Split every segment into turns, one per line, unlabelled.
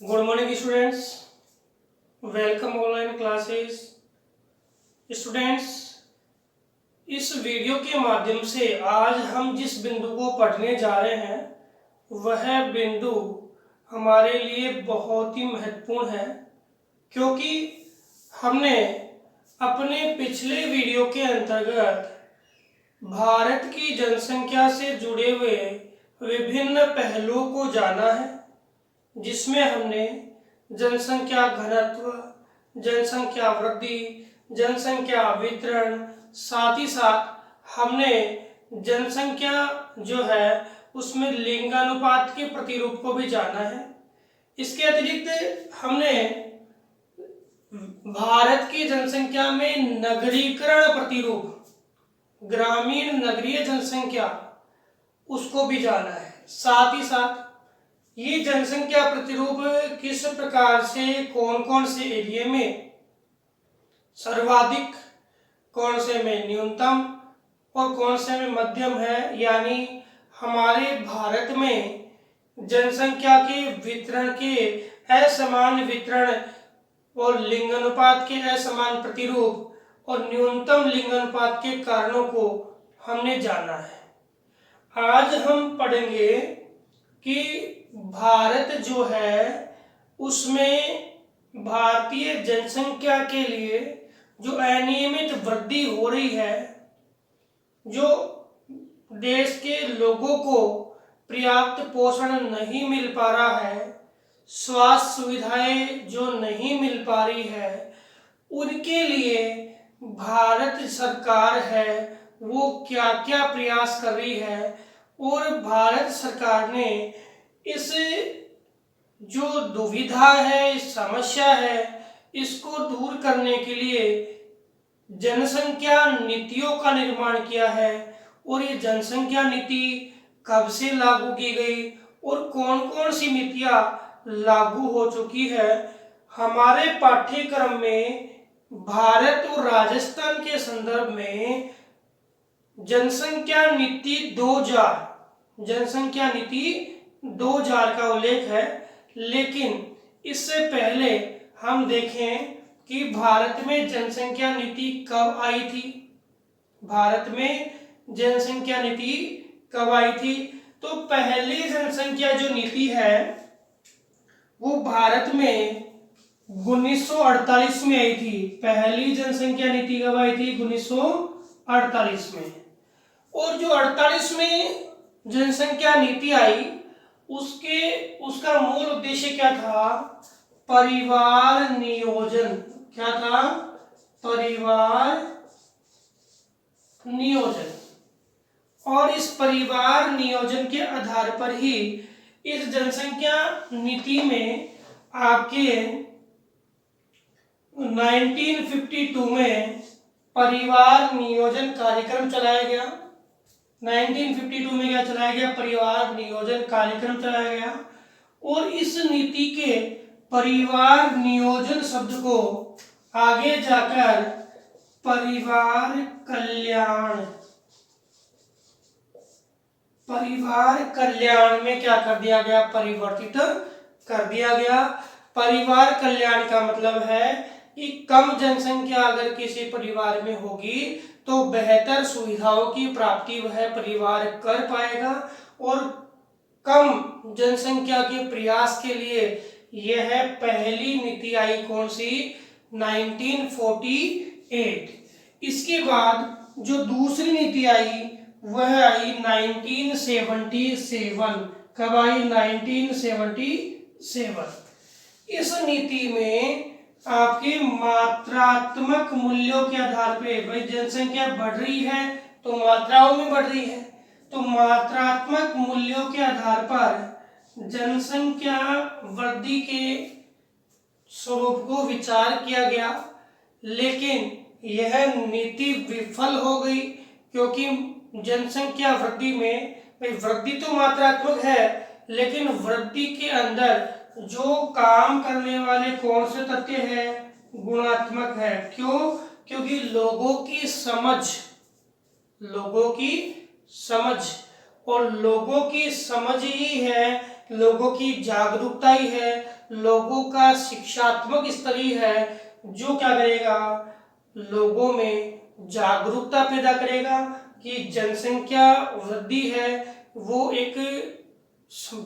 Good morning students, welcome online classes. Students, इस video के माध्यम से आज हम जिस बिंदु को पढ़ने जा रहे हैं वह बिंदु हमारे लिए बहुत ही महत्वपूर्ण है, क्योंकि हमने अपने पिछले वीडियो के अंतर्गत भारत की जनसंख्या से जुड़े हुए विभिन्न पहलुओं को जाना है, जिसमें हमने जनसंख्या घनत्व, जनसंख्या वृद्धि, जनसंख्या वितरण, साथ ही साथ हमने जनसंख्या जो है उसमें लिंगानुपात के प्रतिरूप को भी जाना है। इसके अतिरिक्त हमने भारत की जनसंख्या में नगरीकरण प्रतिरूप, ग्रामीण नगरीय जनसंख्या, उसको भी जाना है। साथ ही साथ ये जनसंख्या प्रतिरूप किस प्रकार से कौन कौन से एरिया में सर्वाधिक, कौन से में न्यूनतम और कौन से में मध्यम है, यानी हमारे भारत में जनसंख्या के वितरण के असमान वितरण और लिंगानुपात के असमान प्रतिरूप और न्यूनतम लिंगानुपात के कारणों को हमने जाना है। आज हम पढ़ेंगे कि भारत जो है उसमें भारतीय जनसंख्या के लिए जो अनियमित वृद्धि हो रही है, जो देश के लोगों को पर्याप्त पोषण नहीं मिल पा रहा है, स्वास्थ्य सुविधाएं जो नहीं मिल पा रही है, उनके लिए भारत सरकार है वो क्या क्या प्रयास कर रही है और भारत सरकार ने इस जो दुविधा है, इस समस्या है, इसको दूर करने के लिए जनसंख्या नीतियों का निर्माण किया है। और ये जनसंख्या नीति कब से लागू की गई और कौन कौन सी नीतियां लागू हो चुकी है, हमारे पाठ्यक्रम में भारत और राजस्थान के संदर्भ में जनसंख्या नीति 2000 का उल्लेख है। लेकिन इससे पहले हम देखें कि भारत में जनसंख्या नीति कब आई थी। भारत में जनसंख्या नीति कब आई थी? तो पहली जनसंख्या जो नीति है वो भारत में 1948 में आई थी। पहली जनसंख्या नीति कब आई थी? 1948 में। और जो 48 में जनसंख्या नीति आई उसका मूल उद्देश्य क्या था? परिवार नियोजन। क्या था? परिवार नियोजन। और इस परिवार नियोजन के आधार पर ही इस जनसंख्या नीति में आपके 1952 में परिवार नियोजन कार्यक्रम चलाया गया। 1952 में क्या चलाया गया? परिवार नियोजन कार्यक्रम चलाया गया। और इस नीति के परिवार नियोजन शब्द को आगे जाकर परिवार कल्याण में क्या कर दिया गया? परिवर्तित कर दिया गया। परिवार कल्याण का मतलब है कि कम जनसंख्या अगर किसी परिवार में होगी तो बेहतर सुविधाओं की प्राप्ति वह परिवार कर पाएगा। और कम जनसंख्या के प्रयास के लिए यह पहली नीति आई। कौन सी? 1948। इसके बाद जो दूसरी नीति आई वह आई 1977। कब आई? 1977। इस नीति में आपके मात्रात्मक मूल्यों के आधार पे, भाई जनसंख्या बढ़ रही है तो मात्राओं में बढ़ रही है, तो मात्रात्मक मूल्यों के आधार पर जनसंख्या वृद्धि के स्वरूप को विचार किया गया। लेकिन यह नीति विफल हो गई, क्योंकि जनसंख्या वृद्धि में वृद्धि तो मात्रात्मक है, लेकिन वृद्धि के अंदर जो काम करने वाले कौन से तथ्य हैं? गुणात्मक है। क्यों? क्योंकि लोगों की समझ और लोगों की समझ ही है, लोगों की जागरूकता ही है, लोगों का शिक्षात्मक स्तर ही है जो क्या करेगा, लोगों में जागरूकता पैदा करेगा कि जनसंख्या वृद्धि है वो एक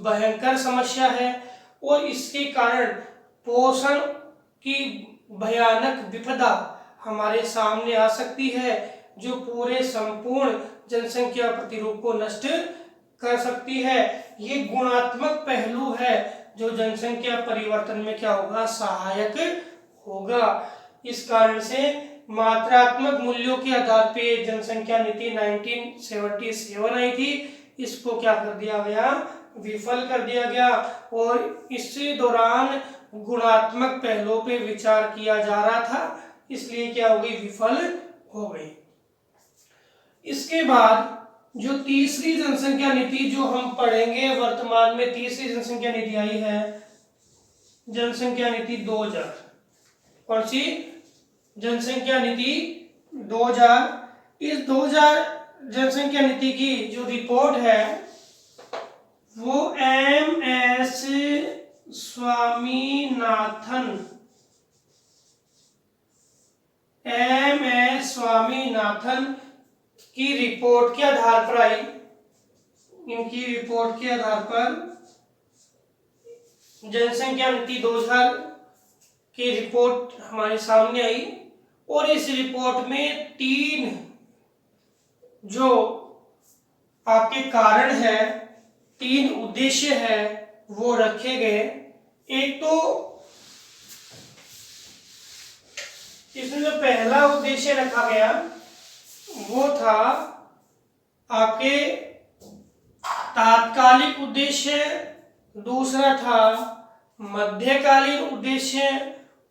भयंकर समस्या है और इसके कारण पोषण की भयानक विपदा हमारे सामने आ सकती है जो पूरे संपूर्ण जनसंख्या प्रतिरूप को नष्ट कर सकती है। ये गुणात्मक पहलू है जो जनसंख्या परिवर्तन में क्या होगा, सहायक होगा। इस कारण से मात्रात्मक मूल्यों के आधार पे जनसंख्या नीति 1977 आई थी, इसको क्या कर दिया गया, विफल कर दिया गया और इसी दौरान गुणात्मक पहलुओं पे विचार किया जा रहा था, इसलिए क्या हो गई, विफल हो गई। इसके बाद जो तीसरी जनसंख्या नीति जो हम पढ़ेंगे वर्तमान में, तीसरी जनसंख्या नीति आई है जनसंख्या नीति 2000। कौन सी, जनसंख्या नीति 2000। इस 2000 जनसंख्या नीति की जो रिपोर्ट है वो MS स्वामीनाथन की रिपोर्ट के आधार पर आई। इनकी रिपोर्ट के आधार पर जनसंख्या नीति 2000 की रिपोर्ट हमारे सामने आई और इस रिपोर्ट में 3 जो आपके कारण है, 3 उद्देश्य है वो रखे गए। एक तो इसमें जो पहला उद्देश्य रखा गया वो था आपके तात्कालिक उद्देश्य, दूसरा था मध्यकालीन उद्देश्य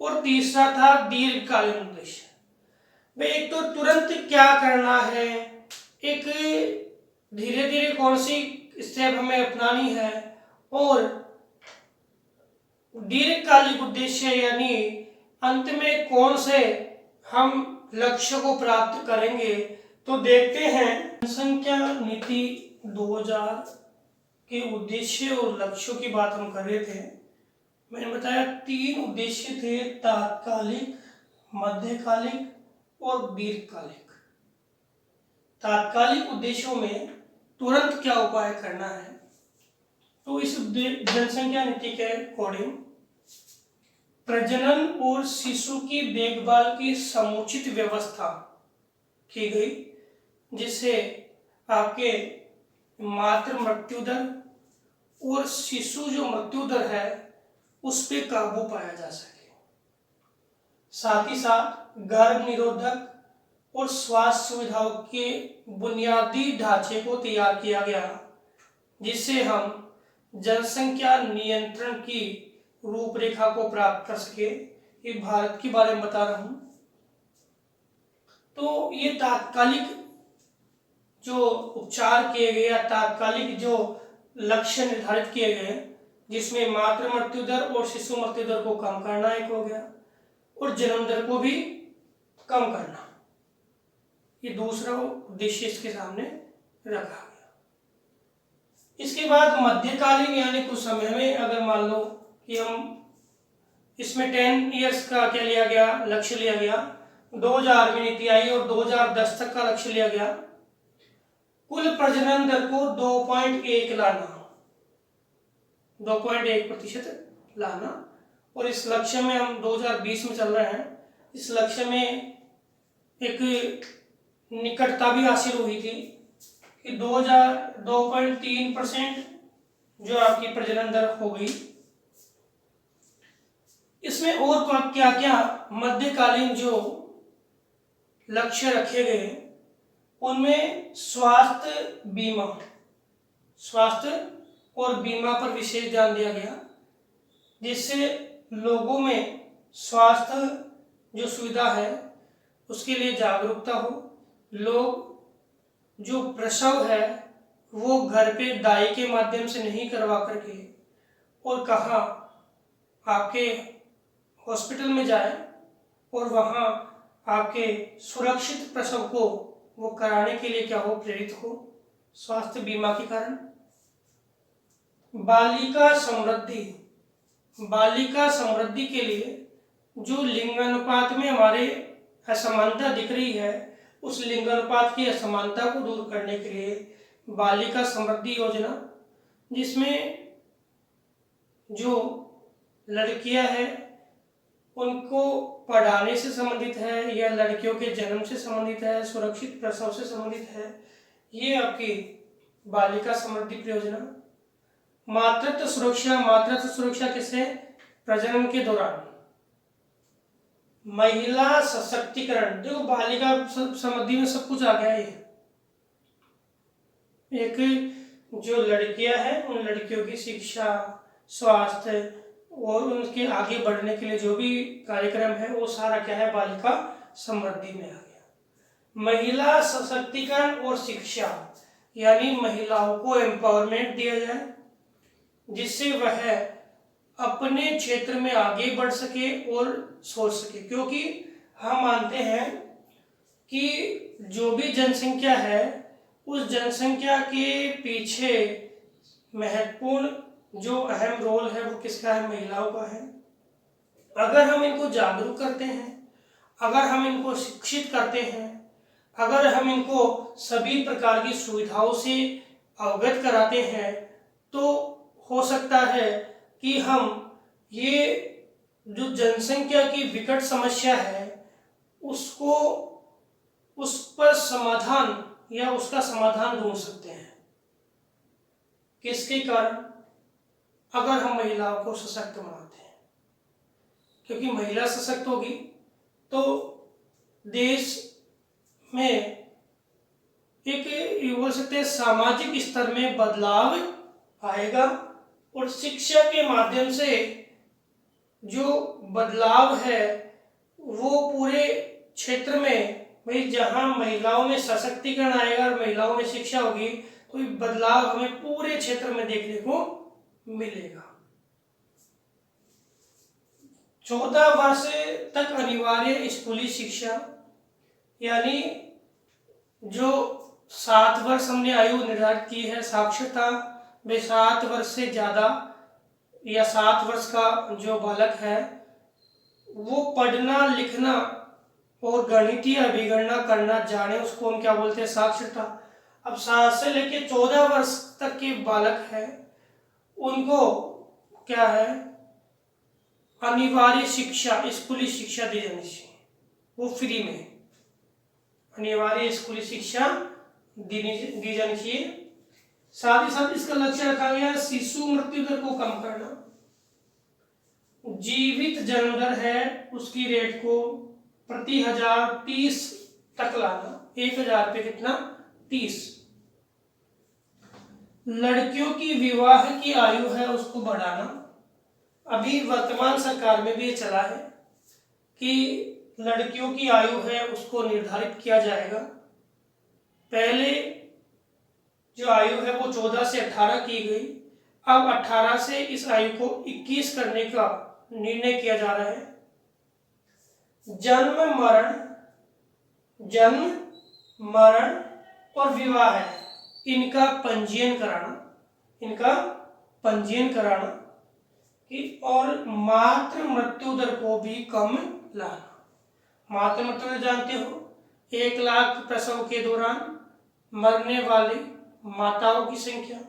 और तीसरा था दीर्घकालीन उद्देश्य। भाई एक तो तुरंत क्या करना है, एक धीरे धीरे कौन सी स्टेप हमें अपनानी है और दीर्घकालिक उद्देश्य यानी अंत में कौन से हम लक्ष्य को प्राप्त करेंगे। तो देखते हैं जनसंख्या नीति 2000 के उद्देश्य और लक्ष्यों की बात हम कर रहे थे। मैंने बताया 3 उद्देश्य थे, तात्कालिक, मध्यकालिक और दीर्घकालिक। तात्कालिक उद्देश्यों में तुरंत क्या उपाय करना है, तो इस जनसंख्या नीति के अकॉर्डिंग प्रजनन और शिशु की देखभाल की समुचित व्यवस्था की गई जिससे आपके मातृ मृत्यु दर और शिशु जो मृत्यु दर है उस पे काबू पाया जा सके। साथ ही साथ गर्भ निरोधक और स्वास्थ्य सुविधाओं के बुनियादी ढांचे को तैयार किया गया जिससे हम जनसंख्या नियंत्रण की रूपरेखा को प्राप्त कर सके। ये भारत के बारे में बता रहा हूं। तो ये तात्कालिक जो उपचार किए गए या तात्कालिक जो लक्ष्य निर्धारित किए गए जिसमें मातृ मृत्यु दर और शिशु मृत्यु दर को कम करना एक हो गया और जन्म दर को भी कम करना, ये दूसरा उद्देश्य इसके सामने रखा गया। इसके बाद मध्यकालीन यानी कुछ समय में अगर मान लो कि हम इसमें 10 इयर्स का क्या लिया गया, लक्ष्य लिया गया, 2000 में नीति आई और 2010 तक का लक्ष्य लिया गया कुल प्रजनन दर को 2.1 लाना, 2.1% लाना। और इस लक्ष्य में हम 2020 में चल रहे हैं। इस लक्ष्य में एक निकटता भी हासिल हुई थी कि 2.3% जो आपकी प्रजनन दर हो गई। इसमें और क्या क्या मध्यकालीन जो लक्ष्य रखे गए उनमें स्वास्थ्य और बीमा पर विशेष ध्यान दिया गया जिससे लोगों में स्वास्थ्य जो सुविधा है उसके लिए जागरूकता हो। लोग जो प्रसव है वो घर पे दाई के माध्यम से नहीं करवा करके और कहाँ आपके हॉस्पिटल में जाए और वहाँ आपके सुरक्षित प्रसव को वो कराने के लिए क्या हो, प्रेरित हो स्वास्थ्य बीमा के कारण। बालिका समृद्धि बालिका समृद्धि के लिए जो लिंगानुपात में हमारे असमानता दिख रही है, उस लिंगानुपात की असमानता को दूर करने के लिए बालिका समृद्धि योजना, जिसमें जो लड़कियां हैं उनको पढ़ाने से संबंधित है या लड़कियों के जन्म से संबंधित है, सुरक्षित प्रसव से संबंधित है, ये आपकी बालिका समृद्धि परियोजना। मातृत्व सुरक्षा किससे? प्रजनन के दौरान। महिला सशक्तिकरण, देखो बालिका समृद्धि में सब कुछ आ गया है। एक जो लड़कियां हैं उन लड़कियों की शिक्षा, स्वास्थ्य और उनके आगे बढ़ने के लिए जो भी कार्यक्रम है वो सारा क्या है, बालिका समृद्धि में आ गया। महिला सशक्तिकरण और शिक्षा, यानी महिलाओं को एम्पावरमेंट दिया जाए जिससे वह अपने क्षेत्र में आगे बढ़ सके और सोच सके, क्योंकि हम मानते हैं कि जो भी जनसंख्या है उस जनसंख्या के पीछे महत्वपूर्ण जो अहम रोल है वो किसका है? महिलाओं का है। अगर हम इनको जागरूक करते हैं, अगर हम इनको शिक्षित करते हैं, अगर हम इनको सभी प्रकार की सुविधाओं से अवगत कराते हैं, तो हो सकता है कि हम ये जो जनसंख्या की विकट समस्या है उसको उस पर समाधान या उसका समाधान ढूंढ सकते हैं। किसके कारण? अगर हम महिलाओं को सशक्त बनाते हैं, क्योंकि महिला सशक्त होगी तो देश में एक ये बोल सकते हैं सामाजिक स्तर में बदलाव आएगा और शिक्षा के माध्यम से जो बदलाव है वो पूरे क्षेत्र में, भाई जहां महिलाओं में सशक्तिकरण आएगा और महिलाओं में शिक्षा होगी तो ये बदलाव हमें पूरे क्षेत्र में देखने को मिलेगा। 14 वर्ष तक अनिवार्य स्कूली शिक्षा, यानी जो 7 वर्ष हमने आयु निर्धारित की है साक्षरता में, 7 वर्ष से ज्यादा या 7 वर्ष का जो बालक है वो पढ़ना लिखना और गणितीय अभिगणना करना जाने, उसको हम क्या बोलते हैं? साक्षरता। अब 7 से लेके 14 वर्ष तक के बालक है उनको क्या है? अनिवार्य शिक्षा, स्कूली शिक्षा दी जानी चाहिए, वो फ्री में अनिवार्य स्कूली शिक्षा दी जानी चाहिए। साथ ही साथ इसका लक्ष्य रखा गया शिशु मृत्यु दर को कम करना, जीवित जन्म दर है उसकी रेट को प्रति 1000 30 तक लाना। 1000 पे कितना? 30। लड़कियों की विवाह की आयु है उसको बढ़ाना। अभी वर्तमान सरकार में भी ये चला है कि लड़कियों की आयु है उसको निर्धारित किया जाएगा। पहले जो आयु है वो 14 से 18 की गई, अब 18 से इस आयु को 21 करने का निर्णय किया जा रहा है। जन्म मरण और विवाह है इनका पंजीयन कराना कि और मातृ मृत्यु दर को भी कम लाना। मातृ मृत्यु दर जानते हो, 1 लाख प्रसव के दौरान मरने वाले माताओं की संख्या,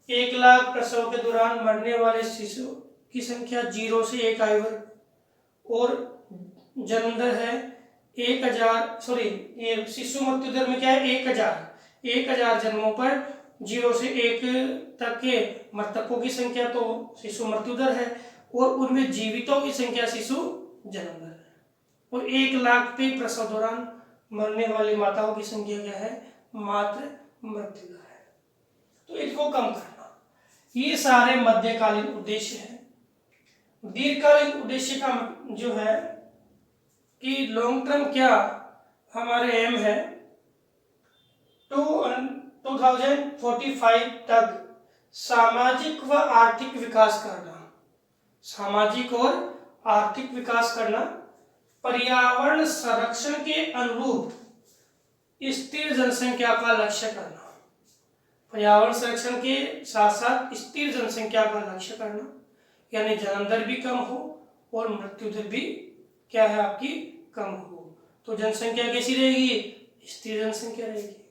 1 लाख प्रसव के दौरान मरने वाले शिशु की संख्या 0 से 1 आयु वर्ग, और जन्म दर है 1000 ये शिशु मृत्यु दर में क्या है? 1000 जन्मों पर 0 से 1 तक के मृतकों की संख्या तो शिशु मृत्यु दर है, और उनमें जीवितों की संख्या शिशु जन्म दर है, और 1 लाख पे प्रसव दौरान मरने वाली माताओं की संख्या क्या है? मातृ मृत्यु दर है। तो इसको कम करना, ये सारे मध्यकालीन उद्देश्य है। दीर्घकालीन उद्देश्य का जो है कि लॉन्ग टर्म क्या हमारे एम है 2045 तक सामाजिक व आर्थिक विकास करना, सामाजिक और आर्थिक विकास करना, पर्यावरण संरक्षण के अनुरूप स्थिर जनसंख्या का लक्ष्य करना, पर्यावरण संरक्षण के साथ साथ स्थिर जनसंख्या का लक्ष्य करना, यानी जन्म दर भी कम हो और मृत्यु दर भी क्या है आपकी कम हो। तो जनसंख्या कैसी रहेगी, स्थिर जनसंख्या रहेगी।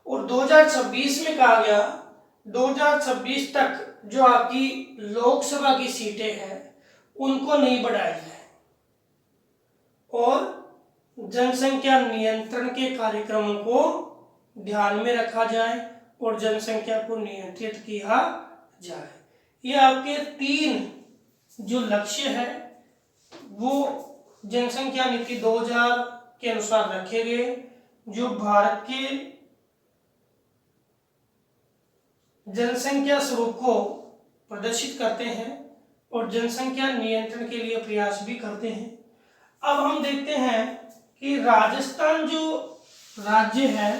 और 2026 में कहा गया 2026 तक जो आपकी लोकसभा की सीटें हैं उनको नहीं बढ़ाया जाए और जनसंख्या नियंत्रण के कार्यक्रमों को ध्यान में रखा जाए और जनसंख्या को नियंत्रित किया जाए। ये आपके 3 जो लक्ष्य है वो जनसंख्या नीति 2000 के अनुसार रखे गए, जो भारत के जनसंख्या स्वरूप को प्रदर्शित करते हैं और जनसंख्या नियंत्रण के लिए प्रयास भी करते हैं। अब हम देखते हैं कि राजस्थान जो राज्य है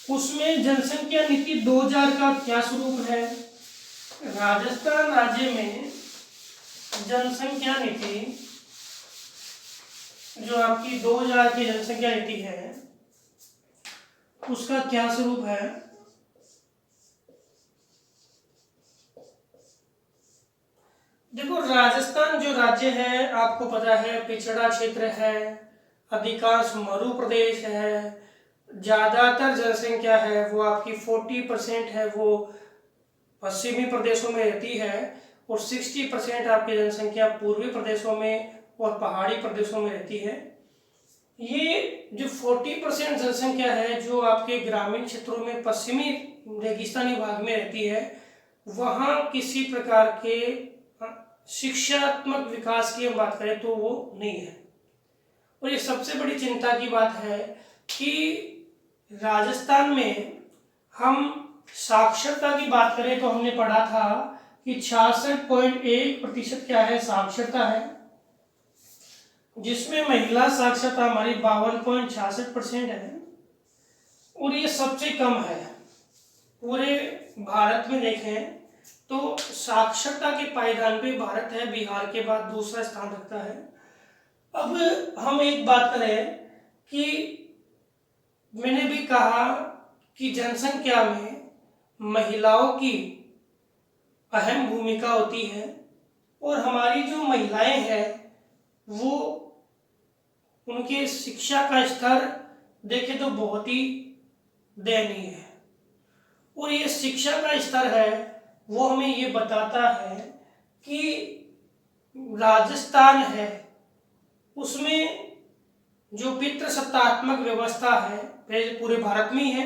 उसमें जनसंख्या नीति 2000 का क्या स्वरूप है। राजस्थान राज्य में जनसंख्या नीति जो आपकी 2000 की जनसंख्या नीति है उसका क्या स्वरूप है। देखो, राजस्थान जो राज्य है आपको पता है पिछड़ा क्षेत्र है, अधिकांश मरु प्रदेश है, ज्यादातर जनसंख्या है वो आपकी 40% है वो पश्चिमी प्रदेशों में रहती है और 60% आपकी जनसंख्या पूर्वी प्रदेशों में और पहाड़ी प्रदेशों में रहती है। ये जो 40% जनसंख्या है जो आपके ग्रामीण क्षेत्रों में पश्चिमी रेगिस्तानी भाग में रहती है, वहाँ किसी प्रकार के शिक्षात्मक विकास की हम बात करें तो वो नहीं है। और ये सबसे बड़ी चिंता की बात है कि राजस्थान में हम साक्षरता की बात करें तो हमने पढ़ा था कि 66.1% क्या है, साक्षरता है, जिसमें महिला साक्षरता हमारी 52.66% है और ये सबसे कम है। पूरे भारत में देखें तो साक्षरता के पायदान पे भारत है, बिहार के बाद दूसरा स्थान रखता है। अब हम एक बात करें कि मैंने भी कहा कि जनसंख्या में महिलाओं की अहम भूमिका होती है और हमारी जो महिलाएं हैं वो उनके शिक्षा का स्तर देखें तो बहुत ही दयनीय है और ये शिक्षा का स्तर है वो हमें ये बताता है कि राजस्थान है उसमें जो पितृसत्तात्मक व्यवस्था है पूरे भारत में ही है,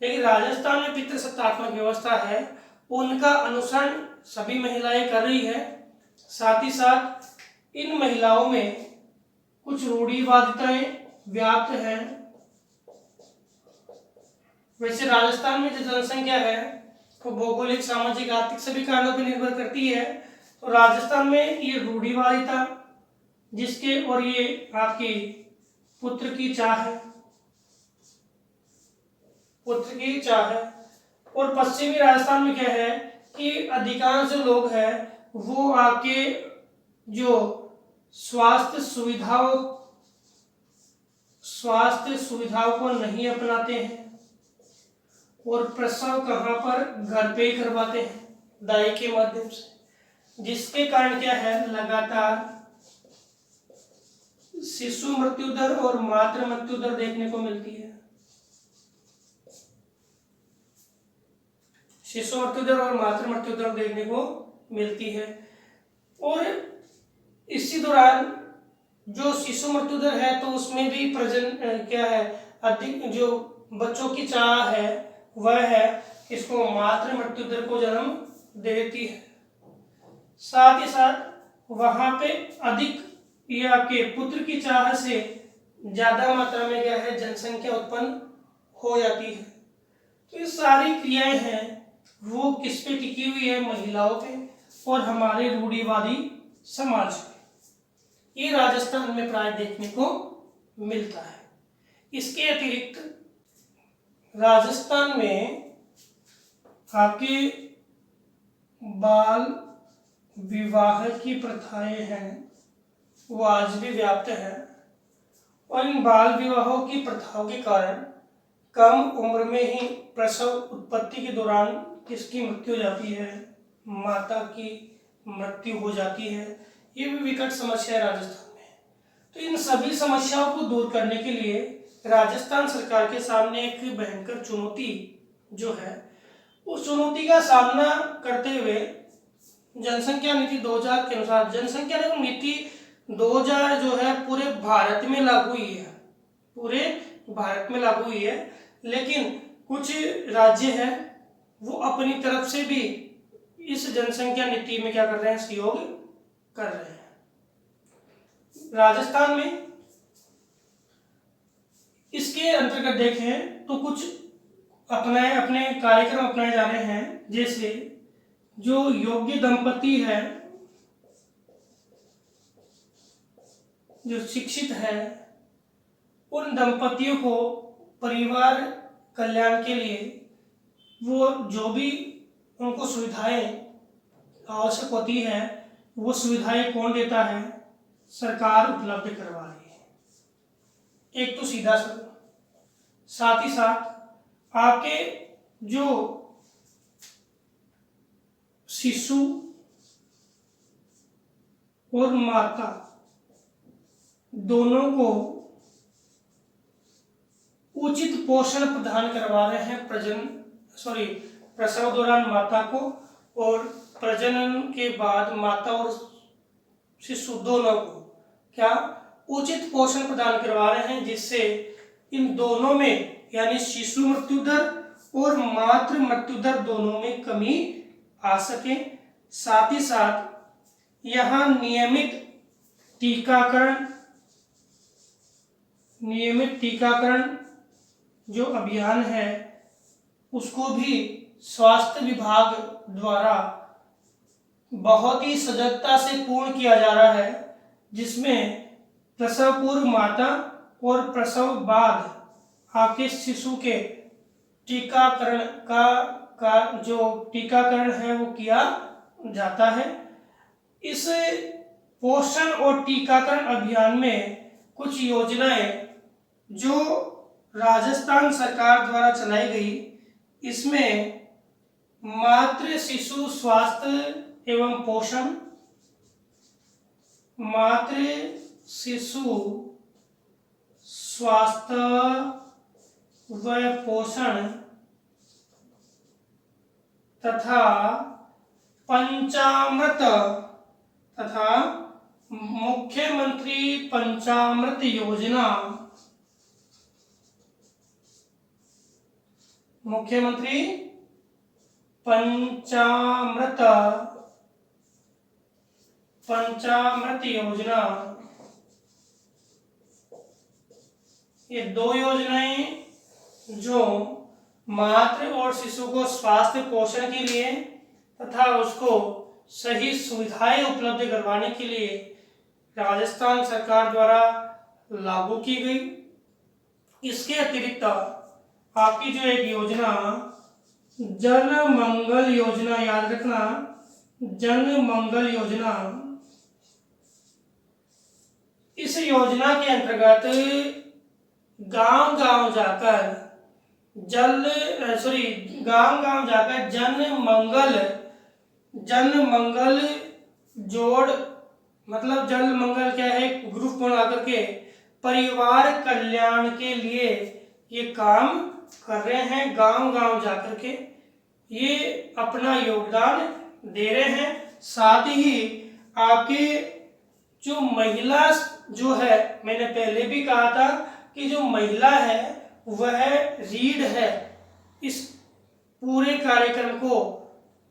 लेकिन राजस्थान में पितृसत्तात्मक व्यवस्था है उनका अनुसरण सभी महिलाएं कर रही है। साथ ही साथ इन महिलाओं में कुछ रूढ़िवादिताएं व्याप्त हैं। वैसे राजस्थान में जो जनसंख्या है वो भौगोलिक, सामाजिक, आर्थिक सभी कारणों पर निर्भर करती है। तो राजस्थान में ये रूढ़िवादिता जिसके और ये आपकी पुत्र की चाह है, पुत्र की चाह है। और पश्चिमी राजस्थान में क्या है कि अधिकांश लोग हैं वो आपके जो स्वास्थ्य सुविधाओं को नहीं अपनाते हैं और प्रसव कहाँ पर, घर पे ही करवाते हैं दाई के माध्यम से, जिसके कारण क्या है लगातार शिशु मृत्यु दर और मातृ मृत्यु दर देखने को मिलती है। शिशु मृत्यु दर और मातृ मृत्यु दर देखने को मिलती है। और इसी दौरान जो शिशु मृत्यु दर है तो उसमें भी क्या है अधिक जो बच्चों की चाह है वह है इसको मातृ मृत्यु दर को जन्म देती है। साथ ही साथ वहां पे अधिक ये आपके पुत्र की चाह से ज्यादा मात्रा में क्या है जनसंख्या उत्पन्न हो जाती है। तो ये सारी क्रियाएं हैं वो किस पे टिकी हुई है, महिलाओं पे और हमारे रूढ़िवादी समाज पे। ये राजस्थान में प्राय देखने को मिलता है। इसके अतिरिक्त राजस्थान में आपके बाल विवाह की प्रथाएं हैं वो आज भी व्याप्त है और इन बाल विवाहों की प्रथाओं के कारण कम उम्र में ही प्रसव उत्पत्ति के दौरान किसकी मृत्यु हो जाती है, माता की मृत्यु हो जाती है। ये भी विकट समस्या है राजस्थान में। तो इन सभी समस्याओं को दूर करने के लिए राजस्थान सरकार के सामने एक भयंकर चुनौती जो है, उस चुनौती का सामना करते हुए जनसंख्या नीति 2000 के अनुसार, जनसंख्या नीति 2000 जो है पूरे भारत में लागू हुई है, पूरे भारत में लागू हुई है, लेकिन कुछ राज्य हैं वो अपनी तरफ से भी इस जनसंख्या नीति में क्या कर रहे हैं, सहयोग कर रहे हैं। राजस्थान में इसके अंतर्गत देखें तो कुछ अपने कार्यक्रम अपनाए जा रहे हैं, जैसे जो योग्य दंपति है, जो शिक्षित है, उन दंपतियों को परिवार कल्याण के लिए वो जो भी उनको सुविधाएं आवश्यक होती है वो सुविधाएं कौन देता है, सरकार उपलब्ध करवा रही है। एक तो सीधा साथ ही साथ आपके जो शिशु और माता दोनों को उचित पोषण प्रदान करवा रहे हैं, प्रसव दौरान माता को और प्रजनन के बाद माता और शिशु दोनों को क्या उचित पोषण प्रदान करवा रहे हैं, जिससे इन दोनों में यानी शिशु मृत्यु दर और मातृ मृत्यु दर दोनों में कमी आ सके। साथ ही साथ यहाँ नियमित टीकाकरण जो अभियान है उसको भी स्वास्थ्य विभाग द्वारा बहुत ही सजगता से पूर्ण किया जा रहा है, जिसमें प्रसव पूर्व माता और प्रसव बाद आपके शिशु के टीकाकरण का जो टीकाकरण है वो किया जाता है। इस पोषण और टीकाकरण अभियान में कुछ योजनाएं जो राजस्थान सरकार द्वारा चलाई गई, इसमें मातृ शिशु स्वास्थ्य एवं पोषण, मातृ शिशु स्वास्थ्य व पोषण तथा पंचामृत तथा मुख्यमंत्री पंचामृत योजना, मुख्यमंत्री पंचामृत योजना, ये दो योजनाएं जो मातृ और शिशु को स्वास्थ्य पोषण के लिए तथा उसको सही सुविधाएं उपलब्ध करवाने के लिए राजस्थान सरकार द्वारा लागू की गई। इसके अतिरिक्त आपकी जो एक योजना जन मंगल योजना, याद रखना, जन मंगल योजना, इस योजना के अंतर्गत गांव गांव जाकर जन मंगल जोड़, मतलब जल मंगल क्या है, ग्रुप बना करके परिवार कल्याण के लिए ये काम कर रहे हैं। गांव गांव जाकर के ये अपना योगदान दे रहे हैं। साथ ही आपके जो महिला जो है, मैंने पहले भी कहा था कि जो महिला है वह रीढ़ है इस पूरे कार्यक्रम को,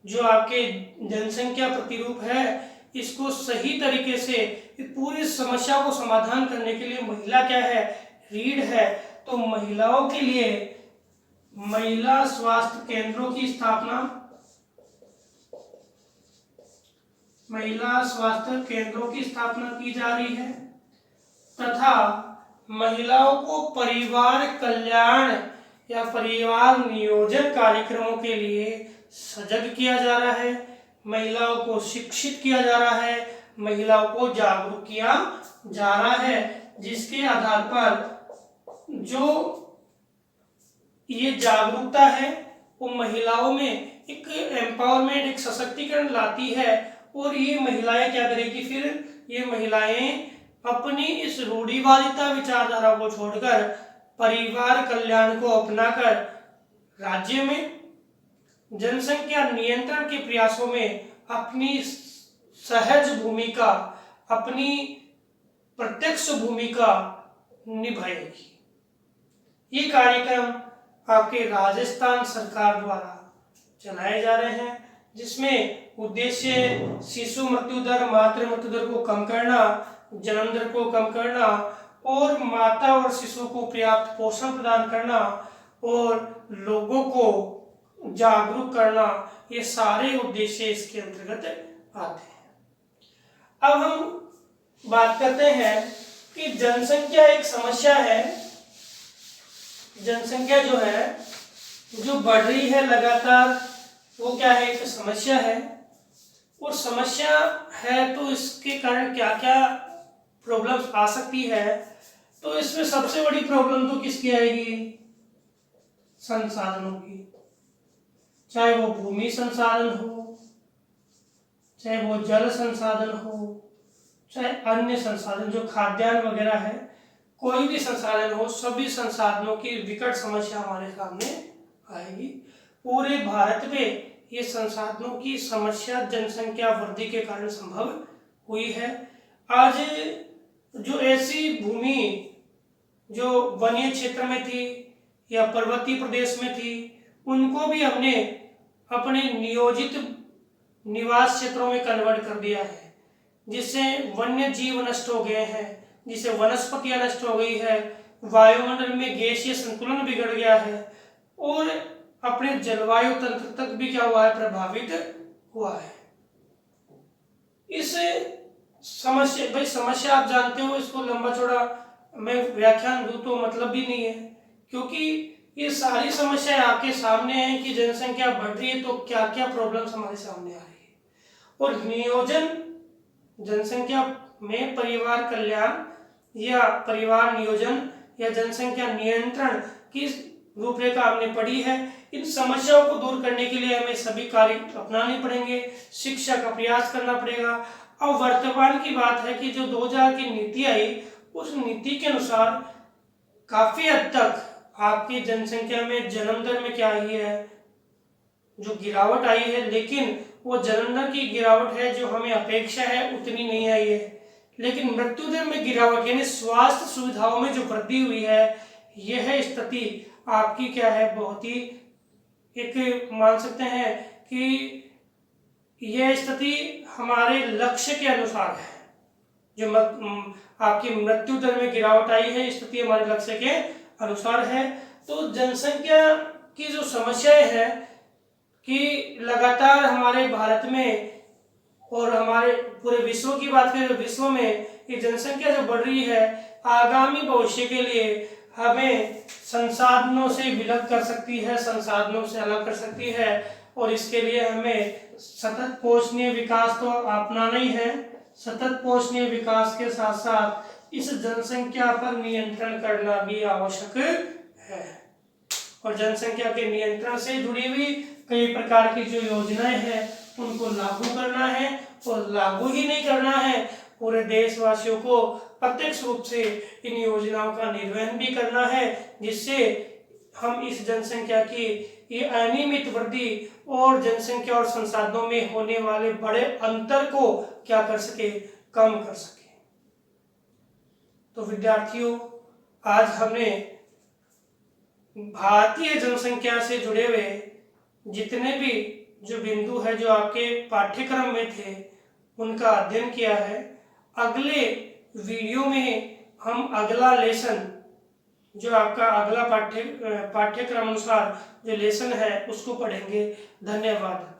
जो आपके जनसंख्या प्रतिरूप है, इसको सही तरीके से पूरी समस्या को समाधान करने के लिए महिला क्या है, रीढ़ है। तो महिलाओं के लिए महिला स्वास्थ्य केंद्रों की स्थापना, महिला स्वास्थ्य केंद्रों की स्थापना की जा रही है तथा महिलाओं को परिवार कल्याण या परिवार नियोजन कार्यक्रमों के लिए सजग किया जा रहा है, महिलाओं को शिक्षित किया जा रहा है, महिलाओं को जागरूक किया जा रहा है, जिसके आधार पर जो ये जागरूकता है वो महिलाओं में एक एम्पावरमेंट, एक सशक्तिकरण लाती है और ये महिलाएं क्या करेगी फिर, ये महिलाएं अपनी इस रूढ़िवादिता विचारधारा को छोड़कर परिवार कल्याण को अपनाकर राज्य में जनसंख्या नियंत्रण के प्रयासों में अपनी सहज भूमिका, अपनी प्रत्यक्ष भूमिका निभाएगी। ये कार्यक्रम आपके राजस्थान सरकार द्वारा चलाए जा रहे हैं, जिसमें उद्देश्य शिशु मृत्यु दर, मातृ मृत्यु दर को कम करना, जन्म दर को कम करना और माता और शिशु को पर्याप्त पोषण प्रदान करना और लोगों को जागरूक करना, ये सारे उद्देश्य इसके अंतर्गत आते हैं। अब हम बात करते हैं कि जनसंख्या एक समस्या है। जनसंख्या जो है, जो बढ़ रही है लगातार, वो क्या है, एक समस्या है। और समस्या है तो इसके कारण क्या क्या प्रॉब्लम्स आ सकती है, तो इसमें सबसे बड़ी प्रॉब्लम तो किसकी आएगी, संसाधनों की। चाहे वो भूमि संसाधन हो, चाहे वो जल संसाधन हो, चाहे अन्य संसाधन जो खाद्यान्न वगैरह है, कोई भी संसाधन हो, सभी संसाधनों की विकट समस्या हमारे सामने आएगी। पूरे भारत में ये संसाधनों की समस्या जनसंख्या वृद्धि के कारण संभव हुई है। आज जो ऐसी भूमि जो वनीय क्षेत्र में थी या पर्वतीय प्रदेश में थी, उनको भी हमने अपने नियोजित निवास क्षेत्रों में कन्वर्ट कर दिया है, जिससे वन्य जीव नष्ट हो गए हैं, जिससे वनस्पतियां नष्ट हो गई है, वायुमंडल में गैसीय संतुलन बिगड़ गया है और अपने जलवायु तंत्र तक भी क्या हुआ है, प्रभावित हुआ है। इस समस्या आप जानते हो, इसको लंबा चौड़ा मैं व्याख्यान दूं तो मतलब भी नहीं है, क्योंकि ये सारी समस्याएं आपके सामने हैं कि जनसंख्या बढ़ रही है तो क्या क्या प्रॉब्लम्स हमारे सामने आ रही है। और नियोजन जनसंख्या में परिवार कल्याण या परिवार नियोजन या जनसंख्या नियंत्रण की रूपरेखा हमने पढ़ी है। इन समस्याओं को दूर करने के लिए हमें सभी कार्य अपनाने पड़ेंगे, शिक्षा का प्रयास करना पड़ेगा। अब वर्तमान की बात है कि जो 2000 की नीति आई, उस नीति के अनुसार काफी हद तक आपकी जनसंख्या में जन्म दर में क्या आई है, जो गिरावट आई है, लेकिन वो जन्म दर की गिरावट है जो हमें अपेक्षा है उतनी नहीं आई है। लेकिन मृत्यु दर में गिरावट यानी स्वास्थ्य सुविधाओं में जो वृद्धि हुई है, यह स्थिति आपकी क्या है, बहुत ही एक मान सकते हैं कि यह स्थिति हमारे लक्ष्य के अनुसार है। जो आपकी मृत्यु दर में गिरावट आई है, स्थिति हमारे लक्ष्य के अनुसार है। तो जनसंख्या की जो समस्याएं है कि लगातार हमारे भारत में और हमारे पूरे विश्व की बात करें, विश्व में ये जनसंख्या जो बढ़ रही है, आगामी भविष्य के लिए हमें संसाधनों से विलग कर सकती है, संसाधनों से अलग कर सकती है। और इसके लिए हमें सतत पोषणीय विकास तो अपनाना ही है। सतत पोषणीय विकास के साथ साथ इस जनसंख्या पर नियंत्रण करना भी आवश्यक है। और जनसंख्या के नियंत्रण से जुड़ी हुई कई प्रकार की जो योजनाएं हैं, उनको लागू करना है। और लागू ही नहीं करना है, पूरे देशवासियों को प्रत्यक्ष रूप से इन योजनाओं का निर्वहन भी करना है, जिससे हम इस जनसंख्या की ये अनियमित वृद्धि और जनसंख्या और संसाधनों में होने वाले बड़े अंतर को क्या कर सके, कम कर सके। तो विद्यार्थियों, आज हमने भारतीय जनसंख्या से जुड़े हुए जितने भी जो बिंदु है जो आपके पाठ्यक्रम में थे, उनका अध्ययन किया है। अगले वीडियो में हम अगला लेसन, जो आपका अगला पाठ्यक्रम अनुसार जो लेसन है, उसको पढ़ेंगे। धन्यवाद।